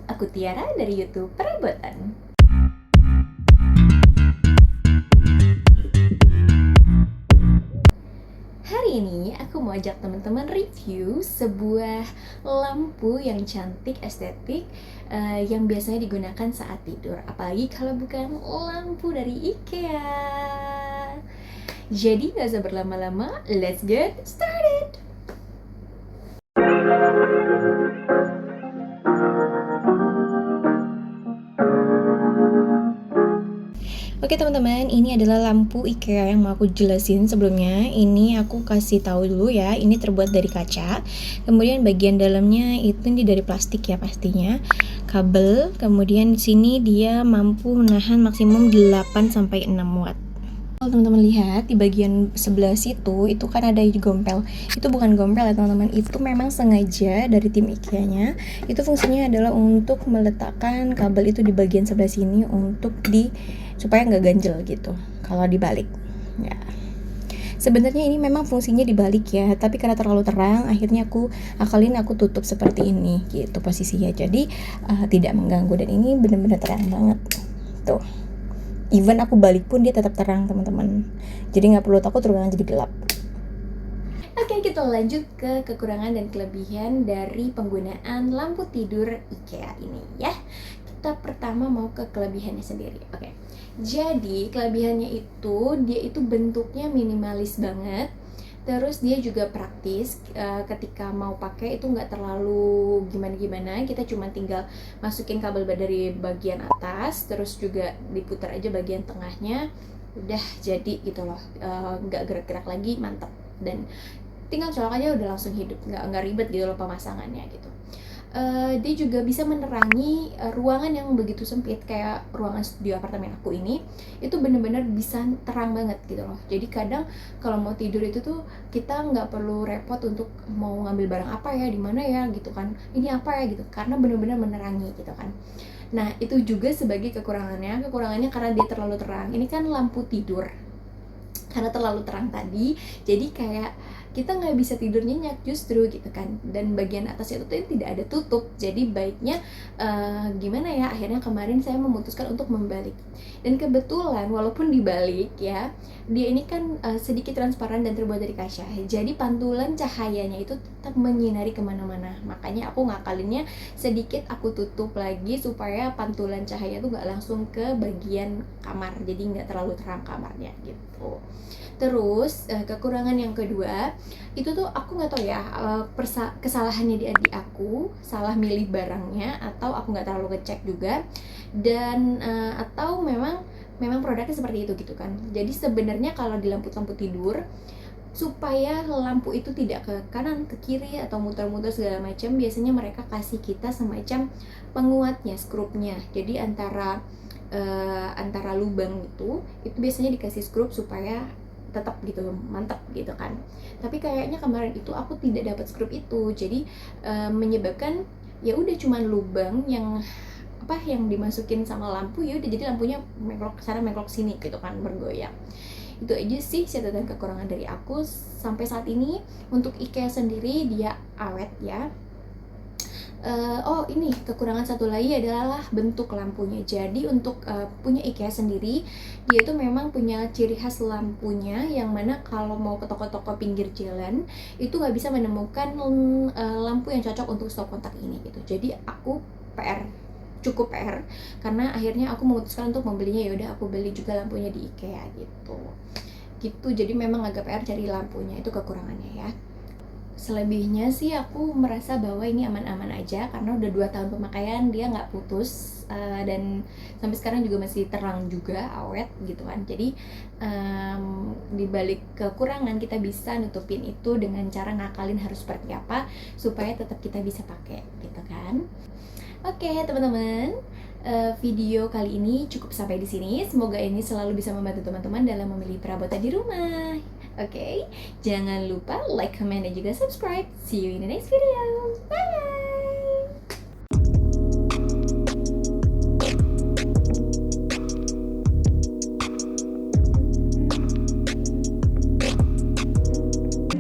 aku Tiara dari YouTube Perabotan. Hari ini aku mau ajak teman-teman review sebuah lampu yang cantik, estetik, yang biasanya digunakan saat tidur. Apalagi kalau bukan lampu dari IKEA. Jadi gak usah berlama-lama, let's get started! Oke teman-teman, ini adalah lampu IKEA yang mau aku jelasin sebelumnya. Ini aku kasih tahu dulu ya, ini terbuat dari kaca. Kemudian bagian dalamnya itu dari plastik ya pastinya. Kabel, kemudian di sini dia mampu menahan maksimum 8 sampai 6 watt. Kalau teman-teman lihat di bagian sebelah situ itu kan ada gompel. Itu bukan gompel ya teman-teman, itu memang sengaja dari tim IKEA-nya. Itu fungsinya adalah untuk meletakkan kabel itu di bagian sebelah sini untuk supaya nggak ganjel gitu kalau dibalik. Ya. Sebenarnya ini memang fungsinya dibalik ya, tapi karena terlalu terang, akhirnya aku tutup seperti ini gitu posisinya. Jadi tidak mengganggu dan ini benar-benar terang banget. Tuh. Even aku balik pun dia tetap terang teman-teman. Jadi nggak perlu takut ruangan jadi gelap. Oke, kita lanjut ke kekurangan dan kelebihan dari penggunaan lampu tidur IKEA ini ya. Kita pertama mau ke kelebihannya sendiri. Oke. Jadi kelebihannya itu dia itu bentuknya minimalis banget. Terus dia juga praktis, ketika mau pakai itu nggak terlalu gimana-gimana. Kita cuma tinggal masukin kabel dari bagian atas, terus juga diputar aja bagian tengahnya, udah jadi gitu loh. Nggak gerak-gerak lagi, mantap. Dan tinggal colok aja udah langsung hidup, nggak ribet gitu loh pemasangannya gitu. Dia juga bisa menerangi ruangan yang begitu sempit kayak ruangan studio apartemen aku ini, itu bener-bener bisa terang banget gitu loh. Jadi kadang kalau mau tidur itu tuh kita nggak perlu repot untuk mau ngambil barang apa ya, di mana ya gitu kan, ini apa ya gitu, karena bener-bener menerangi gitu kan. Nah itu juga sebagai kekurangannya karena dia terlalu terang. Ini kan lampu tidur, karena terlalu terang tadi, jadi kayak kita nggak bisa tidur nyenyak justru gitu kan. Dan bagian atas itu tuh tidak ada tutup, jadi baiknya gimana ya, akhirnya kemarin saya memutuskan untuk membalik. Dan kebetulan walaupun dibalik ya, dia ini kan sedikit transparan dan terbuat dari kaca, jadi pantulan cahayanya itu tetap menyinari kemana-mana. Makanya aku ngakalinnya sedikit aku tutup lagi supaya pantulan cahaya tuh nggak langsung ke bagian kamar, jadi nggak terlalu terang kamarnya gitu. Terus kekurangan yang kedua itu tuh aku nggak tahu ya, kesalahannya di adik aku, salah milih barangnya, atau aku nggak terlalu ngecek juga, dan atau memang produknya seperti itu gitu kan. Jadi sebenarnya kalau di lampu tidur, supaya lampu itu tidak ke kanan ke kiri atau muter-muter segala macam, biasanya mereka kasih kita semacam penguatnya, skrupnya. Jadi antara lubang itu biasanya dikasih skrup supaya tetap gitu mantap gitu kan. Tapi kayaknya kemarin itu aku tidak dapat skrup itu, jadi menyebabkan ya udah cuman lubang yang dimasukin sama lampu, ya udah jadi lampunya menglok sana menglok sini gitu kan, bergoyang. Itu aja sih catatan kekurangan dari aku sampai saat ini. Untuk IKEA sendiri dia awet ya. Ini kekurangan satu lagi adalah bentuk lampunya. Jadi untuk punya IKEA sendiri, dia itu memang punya ciri khas lampunya, yang mana kalau mau ke toko-toko pinggir jalan itu nggak bisa menemukan lampu yang cocok untuk stop kontak ini gitu. Jadi aku cukup PR, karena akhirnya aku memutuskan untuk membelinya. Ya udah aku beli juga lampunya di IKEA gitu. Jadi memang agak PR cari lampunya, itu kekurangannya ya. Selebihnya sih aku merasa bahwa ini aman-aman aja, karena udah 2 tahun pemakaian dia nggak putus, dan sampai sekarang juga masih terang juga, awet gitu kan. Jadi dibalik kekurangan kita bisa nutupin itu dengan cara ngakalin harus seperti apa supaya tetap kita bisa pakai gitu kan. Oke teman-teman, video kali ini cukup sampai di sini. Semoga ini selalu bisa membantu teman-teman dalam memilih perabotan di rumah. Oke, jangan lupa like, comment, dan juga subscribe. See you in the next video. Bye!